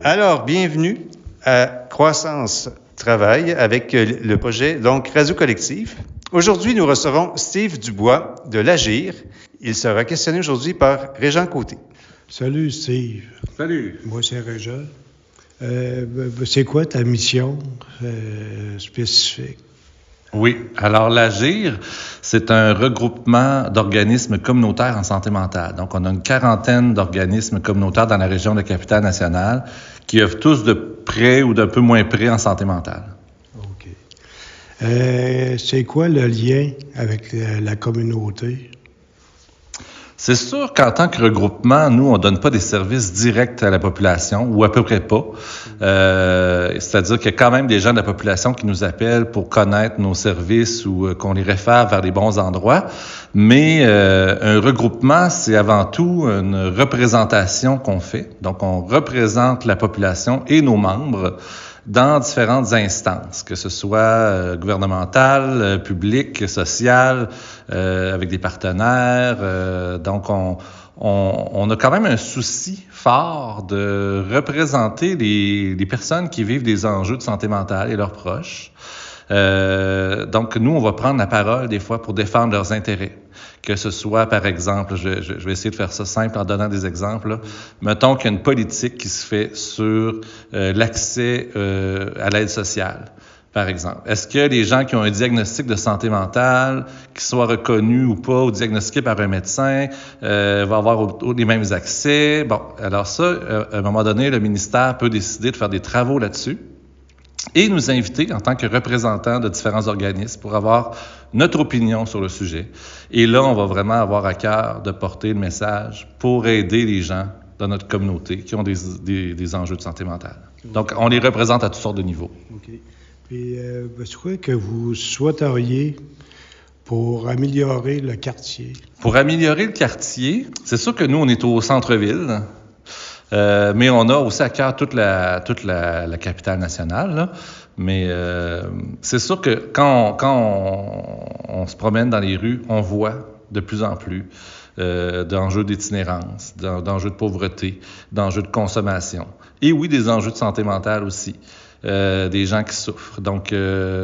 Alors, bienvenue à Croissance Travail avec le projet donc Radio Collectif. Aujourd'hui, nous recevons Steve Dubois de l'Agir. Il sera questionné aujourd'hui par Régent Côté. Salut Steve. Salut. Moi, c'est Régent. C'est quoi ta mission spécifique? Oui, alors l'Agir, c'est un regroupement d'organismes communautaires en santé mentale. Donc, on a une quarantaine d'organismes communautaires dans la région de la Capitale-Nationale qui œuvrent tous de près ou d'un peu moins près en santé mentale. OK. C'est quoi le lien avec la communauté? C'est sûr qu'en tant que regroupement, nous, on donne pas des services directs à la population, ou à peu près pas. C'est-à-dire qu'il y a quand même des gens de la population qui nous appellent pour connaître nos services ou qu'on les réfère vers les bons endroits. Mais un regroupement, c'est avant tout une représentation qu'on fait. Donc, on représente la population et nos membres dans différentes instances, que ce soit gouvernementales, publiques, sociales, avec des partenaires. Donc, on a quand même un souci fort de représenter les personnes qui vivent des enjeux de santé mentale et leurs proches. Donc, nous, on va prendre la parole des fois pour défendre leurs intérêts. Que ce soit, par exemple, je vais essayer de faire ça simple en donnant des exemples. Là. Mettons qu'il y a une politique qui se fait sur l'accès à l'aide sociale, par exemple. Est-ce que les gens qui ont un diagnostic de santé mentale, qui soit reconnu ou pas, ou diagnostiqué par un médecin, vont avoir les mêmes accès? Bon, alors ça, à un moment donné, le ministère peut décider de faire des travaux là-dessus et nous inviter en tant que représentants de différents organismes pour avoir notre opinion sur le sujet. Et là, on va vraiment avoir à cœur de porter le message pour aider les gens dans notre communauté qui ont des enjeux de santé mentale. Okay. Donc, on les représente à toutes sortes de niveaux. OK. Puis, c'est quoi que vous souhaiteriez pour améliorer le quartier? Pour améliorer le quartier, c'est sûr que nous, on est au centre-ville. Mais on a aussi à cœur toute la capitale nationale. Là. Mais c'est sûr que quand on se promène dans les rues, on voit de plus en plus d'enjeux d'itinérance, d'enjeux de pauvreté, d'enjeux de consommation. Et oui, des enjeux de santé mentale aussi. Des gens qui souffrent. Donc,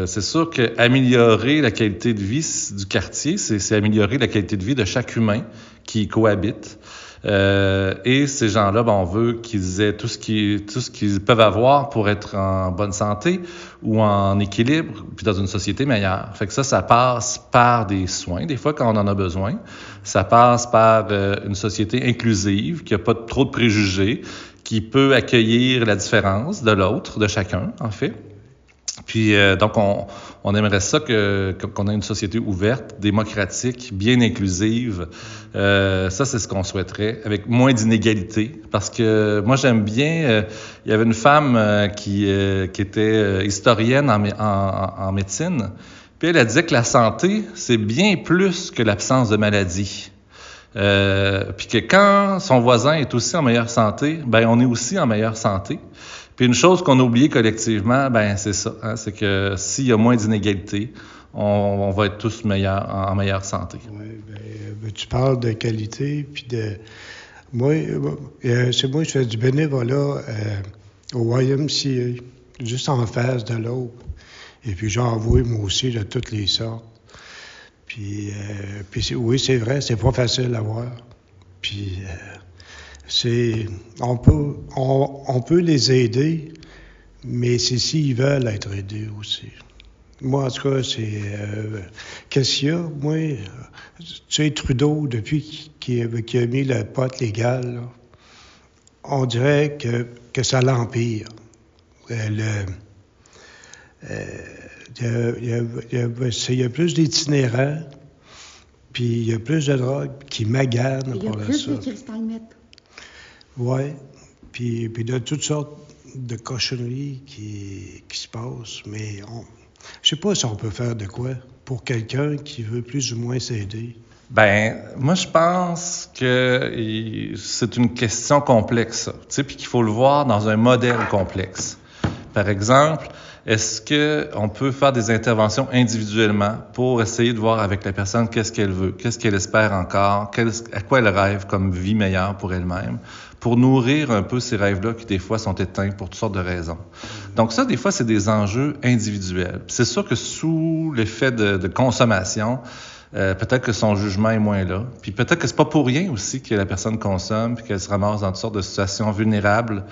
c'est sûr qu'améliorer la qualité de vie du quartier, c'est améliorer la qualité de vie de chaque humain qui y cohabite. Et ces gens-là, on veut qu'ils aient tout ce qu'ils peuvent avoir pour être en bonne santé ou en équilibre, puis dans une société meilleure. Fait que ça passe par des soins, des fois quand on en a besoin. Ça passe par une société inclusive, qui n'a pas trop de préjugés, qui peut accueillir la différence de l'autre, de chacun, en fait. Puis, donc, on aimerait ça qu'on ait une société ouverte, démocratique, bien inclusive. Ça, c'est ce qu'on souhaiterait, avec moins d'inégalités. Parce que moi, j'aime bien... il y avait une femme qui était historienne en médecine. Puis, elle a dit que la santé, c'est bien plus que l'absence de maladie. Puis que quand son voisin est aussi en meilleure santé, ben on est aussi en meilleure santé. Puis une chose qu'on a oubliée collectivement, ben c'est ça, hein, c'est que s'il y a moins d'inégalités, on va être tous meilleurs, en meilleure santé. Oui, ben, tu parles de qualité, puis de... Moi, je fais du bénévolat au YMCA, juste en face de l'autre. Et puis j'envoie moi aussi de toutes les sortes. Puis oui, c'est vrai, c'est pas facile à voir. Puis on peut les aider, mais c'est s'ils veulent être aidés aussi. Moi, en tout cas, qu'est-ce qu'il y a? Moi, tu sais, Trudeau, depuis qu'il a mis le pot légal, là, on dirait que ça l'empire. Il y a plus d'itinérants, puis il y a plus de drogue qui maganent pour ça. Il y a plus de cristal meth. Oui, puis de toutes sortes de cochonneries qui se passent, mais je sais pas si on peut faire de quoi pour quelqu'un qui veut plus ou moins s'aider. Ben, moi, je pense que c'est une question complexe, ça, tu sais, puis qu'il faut le voir dans un modèle complexe. Par exemple, est-ce qu'on peut faire des interventions individuellement pour essayer de voir avec la personne qu'est-ce qu'elle veut, qu'est-ce qu'elle espère encore, à quoi elle rêve comme vie meilleure pour elle-même, pour nourrir un peu ces rêves-là qui, des fois, sont éteints pour toutes sortes de raisons. Donc ça, des fois, c'est des enjeux individuels. Puis c'est sûr que sous l'effet de consommation, peut-être que son jugement est moins là. Puis peut-être que c'est pas pour rien aussi que la personne consomme puis qu'elle se ramasse dans toutes sortes de situations vulnérables.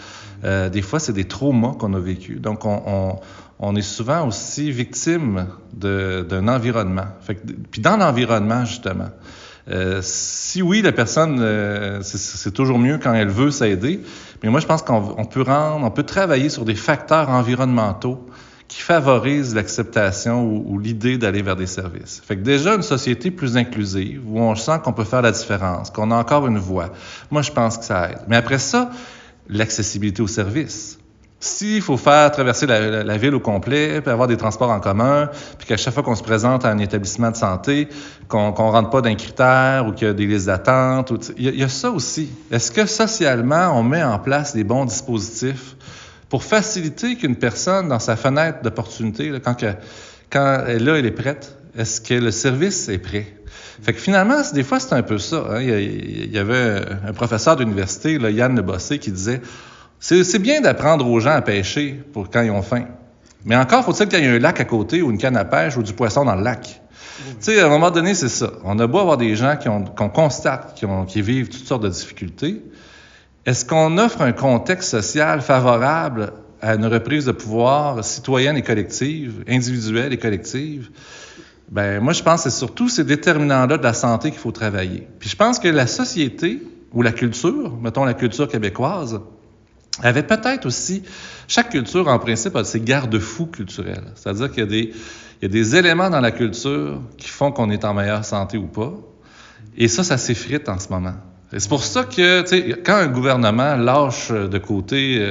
Des fois, c'est des traumas qu'on a vécus. Donc, on est souvent aussi victime d'un environnement. Puis dans l'environnement, justement, si oui, la personne, c'est toujours mieux quand elle veut s'aider, mais moi, je pense qu'on peut travailler sur des facteurs environnementaux qui favorisent l'acceptation ou l'idée d'aller vers des services. Fait que déjà, une société plus inclusive, où on sent qu'on peut faire la différence, qu'on a encore une voix, moi, je pense que ça aide. Mais après ça, l'accessibilité aux services. S'il faut faire traverser la ville au complet, puis avoir des transports en commun, puis qu'à chaque fois qu'on se présente à un établissement de santé, qu'on rentre pas d'un critère ou qu'il y a des listes d'attente, il y a ça aussi. Est-ce que socialement, on met en place des bons dispositifs pour faciliter qu'une personne, dans sa fenêtre d'opportunité, là, quand elle est prête, est-ce que le service est prêt? Fait que finalement, des fois, c'est un peu ça. Hein? Il y avait un professeur d'université, là, Yann Le Bossé, qui disait « C'est bien d'apprendre aux gens à pêcher pour quand ils ont faim. Mais encore faut-il qu'il y ait un lac à côté ou une canne à pêche ou du poisson dans le lac. » Tu sais, à un moment donné, c'est ça. On a beau avoir des gens qu'on constate, qui vivent toutes sortes de difficultés. Est-ce qu'on offre un contexte social favorable à une reprise de pouvoir citoyenne et collective, individuelle et collective? Ben moi, je pense que c'est surtout ces déterminants-là de la santé qu'il faut travailler. Puis je pense que la société ou la culture, mettons la culture québécoise, avait peut-être aussi... Chaque culture, en principe, a ses garde-fous culturels. C'est-à-dire qu'il y a des éléments dans la culture qui font qu'on est en meilleure santé ou pas. Et ça s'effrite en ce moment. Et c'est pour ça que, tu sais, quand un gouvernement lâche de côté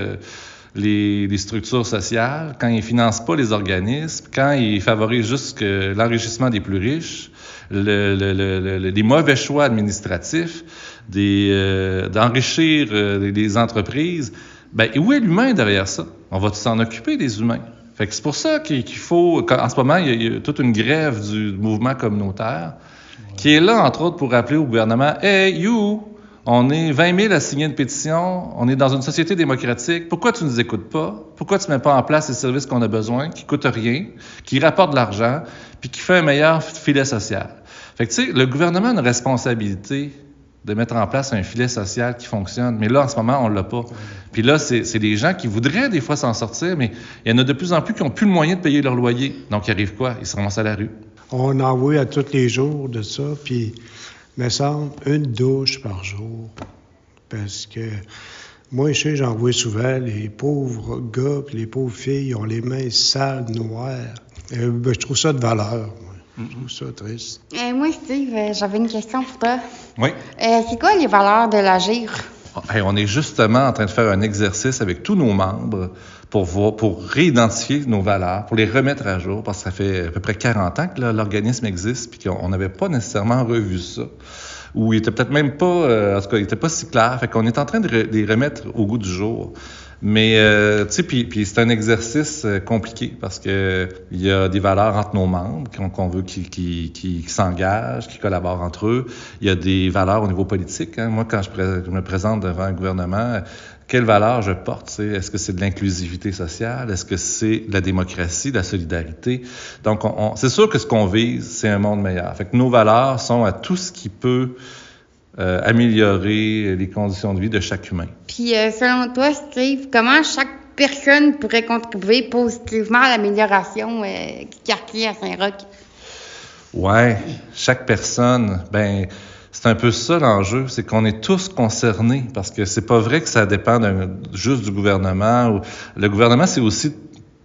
les structures sociales, quand il finance pas les organismes, quand il favorise juste l'enrichissement des plus riches, les mauvais choix administratifs, d'enrichir les entreprises, ben où est l'humain derrière ça? On va s'en occuper des humains. Fait que c'est pour ça qu'il faut, en ce moment, il y a toute une grève du mouvement communautaire qui est là, entre autres, pour rappeler au gouvernement « Hey, you, on est 20 000 à signer une pétition, on est dans une société démocratique, pourquoi tu nous écoutes pas? Pourquoi tu mets pas en place les services qu'on a besoin, qui coûtent rien, qui rapportent de l'argent, puis qui fait un meilleur filet social? » Fait que, tu sais, le gouvernement a une responsabilité de mettre en place un filet social qui fonctionne. Mais là, en ce moment, on l'a pas. Puis là, c'est des gens qui voudraient des fois s'en sortir, mais il y en a de plus en plus qui n'ont plus le moyen de payer leur loyer. Donc, il arrive quoi? Ils se ramassent à la rue. On en voit à tous les jours de ça, puis il me semble une douche par jour. Parce que moi, je sais, j'en vois souvent, les pauvres gars puis les pauvres filles ont les mains sales, noires. Je trouve ça de valeur, moi. Je trouve ça triste. Moi, Steve, j'avais une question pour toi. Oui. C'est quoi les valeurs de l'Agir? Hey, on est justement en train de faire un exercice avec tous nos membres pour réidentifier nos valeurs, pour les remettre à jour, parce que ça fait à peu près 40 ans que l'organisme existe, puis qu'on n'avait pas nécessairement revu ça, ou il était peut-être même pas, en tout cas, il était pas si clair. Fait qu'on est en train de les remettre au goût du jour. Mais, tu sais, puis c'est un exercice compliqué parce que il y a des valeurs entre nos membres qu'on veut qui s'engagent, qui collaborent entre eux. Il y a des valeurs au niveau politique. Hein. Moi, quand je me présente devant un gouvernement, quelles valeurs je porte? T'sais? Est-ce que c'est de l'inclusivité sociale? Est-ce que c'est de la démocratie, de la solidarité? Donc, c'est sûr que ce qu'on vise, c'est un monde meilleur. Fait que nos valeurs sont à tout ce qui peut améliorer les conditions de vie de chaque humain. Puis, selon toi, Steve, comment chaque personne pourrait contribuer positivement à l'amélioration du quartier à Saint-Roch? Ouais, chaque personne, ben c'est un peu ça l'enjeu, c'est qu'on est tous concernés, parce que c'est pas vrai que ça dépend juste du gouvernement. Le gouvernement, c'est aussi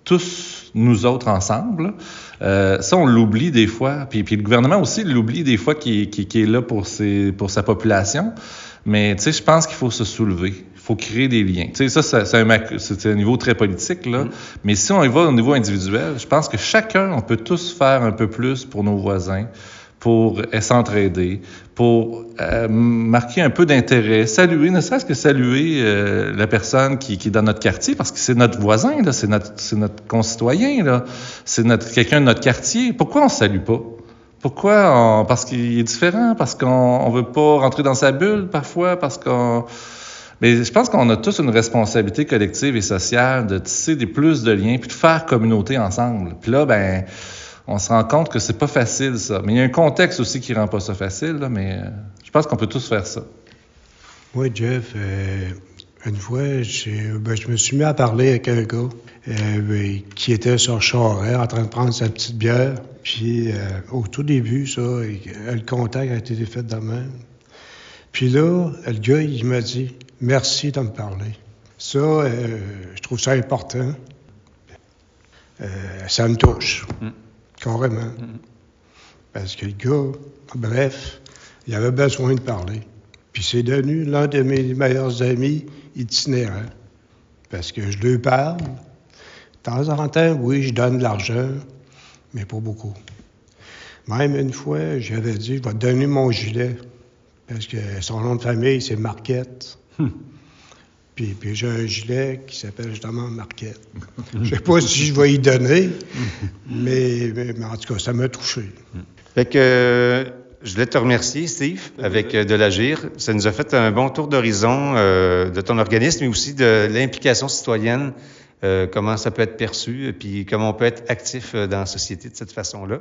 tous nous autres ensemble. Ça, on l'oublie des fois. Puis le gouvernement aussi l'oublie des fois qui est là pour sa population. Mais tu sais, je pense qu'il faut se soulever. Il faut créer des liens. Tu sais, ça, c'est un niveau très politique, là. Mais si on y va au niveau individuel, je pense que chacun, on peut tous faire un peu plus pour nos voisins, pour s'entraider, pour marquer un peu d'intérêt, saluer, ne serait-ce que saluer la personne qui est dans notre quartier, parce que c'est notre voisin, là, c'est notre concitoyen, là, c'est quelqu'un de notre quartier. Pourquoi on ne salue pas? Pourquoi? Parce qu'il est différent, parce qu'on veut pas rentrer dans sa bulle parfois, Mais je pense qu'on a tous une responsabilité collective et sociale de tisser plus de liens puis de faire communauté ensemble. Puis là, on se rend compte que c'est pas facile, ça. Mais il y a un contexte aussi qui rend pas ça facile, là, mais je pense qu'on peut tous faire ça. Oui, Jeff, une fois, je me suis mis à parler avec un gars qui était sur Charest en train de prendre sa petite bière. Puis au tout début, le contact a été fait de même. Puis là, le gars, il m'a dit « Merci de me parler ». Ça, je trouve ça important. Ça me touche, carrément. Parce que le gars, bref, il avait besoin de parler. Puis c'est devenu l'un de mes meilleurs amis itinérants. Parce que je lui parle. De temps en temps, oui, je donne de l'argent, mais pas beaucoup. Même une fois, j'avais dit, je vais te donner mon gilet. Parce que son nom de famille, c'est Marquette. Puis j'ai un gilet qui s'appelle justement Marquette. Je sais pas si je vais y donner, mais en tout cas, ça m'a touché. Fait que je voulais te remercier, Steve, avec de l'Agir. Ça nous a fait un bon tour d'horizon de ton organisme, mais aussi de l'implication citoyenne, comment ça peut être perçu, puis comment on peut être actif dans la société de cette façon-là.